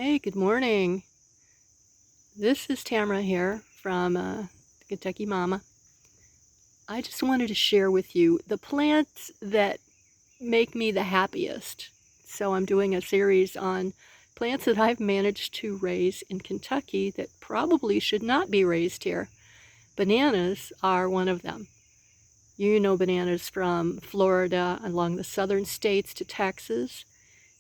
Hey, good morning. This is Tamra here from Kentucky Mama. I just wanted to share with you the plants that make me the happiest. So I'm doing a series on plants that I've managed to raise in Kentucky that probably should not be raised here. Bananas are one of them. You know bananas from Florida along the southern states to Texas.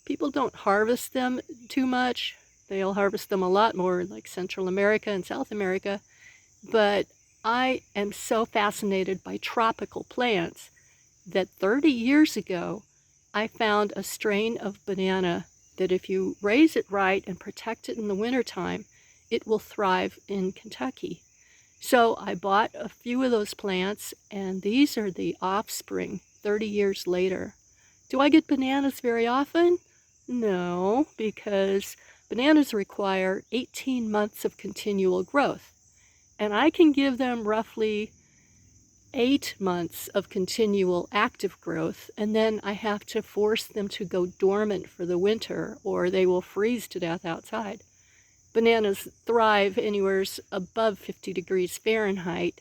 People don't harvest them too much. They'll harvest them a lot more in like Central America and South America. But I am so fascinated by tropical plants that 30 years ago, I found a strain of banana that if you raise it right and protect it in the wintertime, it will thrive in Kentucky. So I bought a few of those plants, and these are the offspring 30 years later. Do I get bananas very often? No, because bananas require 18 months of continual growth. And I can give them roughly 8 months of continual active growth, and then I have to force them to go dormant for the winter, or they will freeze to death outside. Bananas thrive anywhere above 50 degrees Fahrenheit.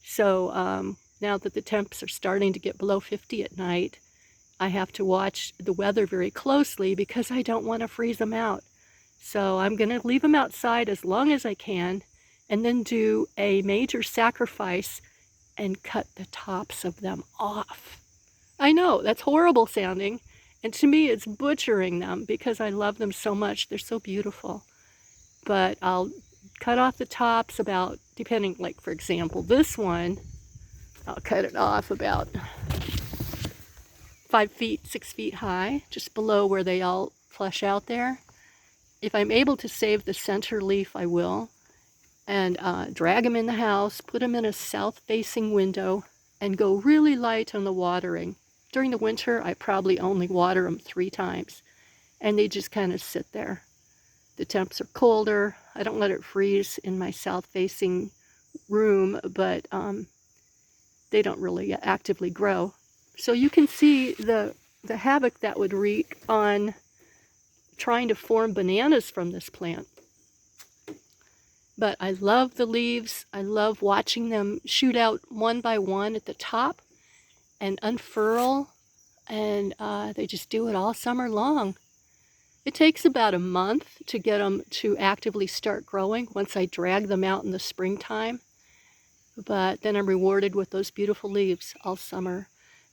So now that the temps are starting to get below 50 at night, I have to watch the weather very closely because I don't want to freeze them out. So I'm going to leave them outside as long as I can and then do a major sacrifice and cut the tops of them off. I know, that's horrible sounding. And to me, it's butchering them because I love them so much. They're so beautiful. But I'll cut off the tops about, depending, like for example, this one, I'll cut it off about 5 feet, 6 feet high, just below where they all flush out there. If I'm able to save the center leaf, I will. And drag them in the house, put them in a south-facing window, and go really light on the watering. During the winter, I probably only water them 3 times, and they just kind of sit there. The temps are colder. I don't let it freeze in my south-facing room, but they don't really actively grow. So you can see the havoc that would wreak on trying to form bananas from this plant. But I love the leaves. I love watching them shoot out one by one at the top and unfurl, and they just do it all summer long. It takes about a month to get them to actively start growing once I drag them out in the springtime. But then I'm rewarded with those beautiful leaves all summer.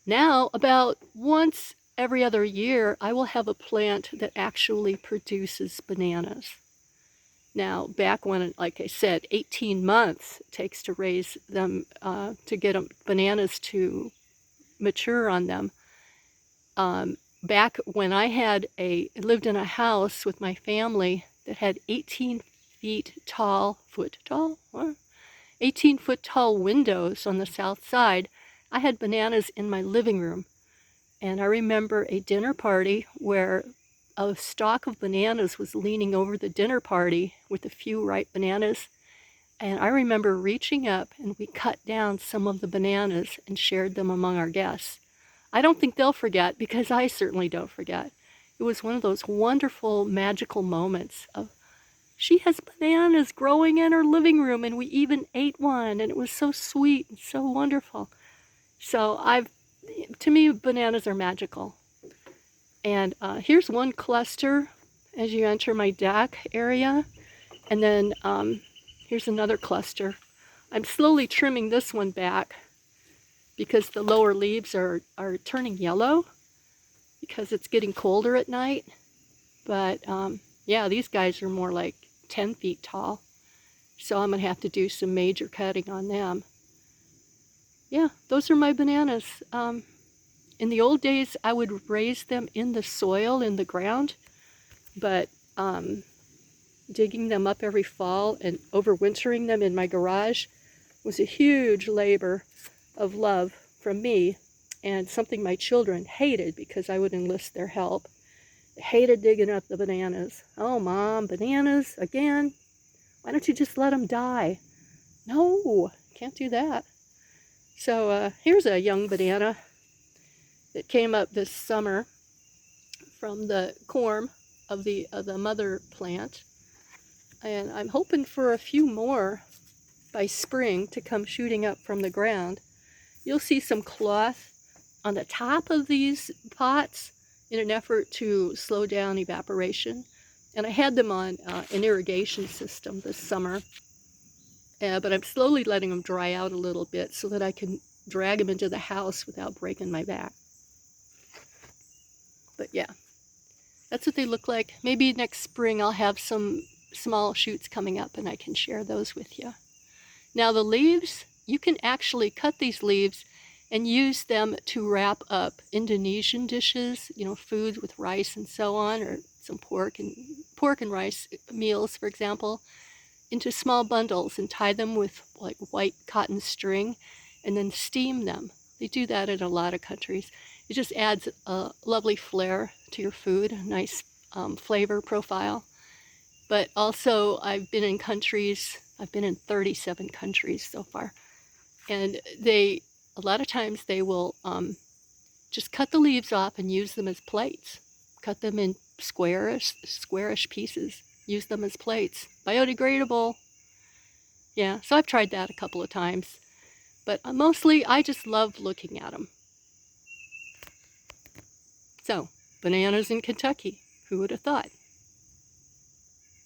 Now, about once every other year, I will have a plant that actually produces bananas. Now, back when, like I said, 18 months it takes to raise them, to get bananas to mature on them. Back when I lived in a house with my family that had 18-foot tall windows on the south side, I had bananas in my living room. And I remember a dinner party where a stalk of bananas was leaning over the dinner party with a few ripe bananas. And I remember reaching up and we cut down some of the bananas and shared them among our guests. I don't think they'll forget, because I certainly don't forget. It was one of those wonderful, magical moments of, she has bananas growing in her living room, and we even ate one, and it was so sweet and so wonderful. So to me, bananas are magical. And here's one cluster as you enter my deck area. And then here's another cluster. I'm slowly trimming this one back because the lower leaves are turning yellow because it's getting colder at night. But yeah, these guys are more like 10 feet tall. So I'm going to have to do some major cutting on them. Yeah, those are my bananas. In the old days, I would raise them in the soil, in the ground, but digging them up every fall and overwintering them in my garage was a huge labor of love from me, and something my children hated because I would enlist their help. They hated digging up the bananas. Oh, Mom, bananas again? Why don't you just let them die? No, can't do that. So here's a young banana that came up this summer from the corm. of the mother plant, and I'm hoping for a few more by spring to come shooting up from the ground. You'll see some cloth on the top of these pots in an effort to slow down evaporation. And I had them on an irrigation system this summer, but I'm slowly letting them dry out a little bit so that I can drag them into the house without breaking my back. But yeah, that's what they look like. Maybe next spring I'll have some small shoots coming up and I can share those with you. Now the leaves, you can actually cut these leaves and use them to wrap up Indonesian dishes, you know, food with rice and so on, or some pork and rice meals, for example, into small bundles and tie them with like white cotton string and then steam them. They do that in a lot of countries. It just adds a lovely flair to your food, a nice flavor profile. But also I've been in 37 countries so far, and a lot of times they will just cut the leaves off and use them as plates. Cut them in squarish pieces, use them as plates. Biodegradable. Yeah, so I've tried that a couple of times, but mostly I just love looking at them. So, bananas in Kentucky, who would have thought?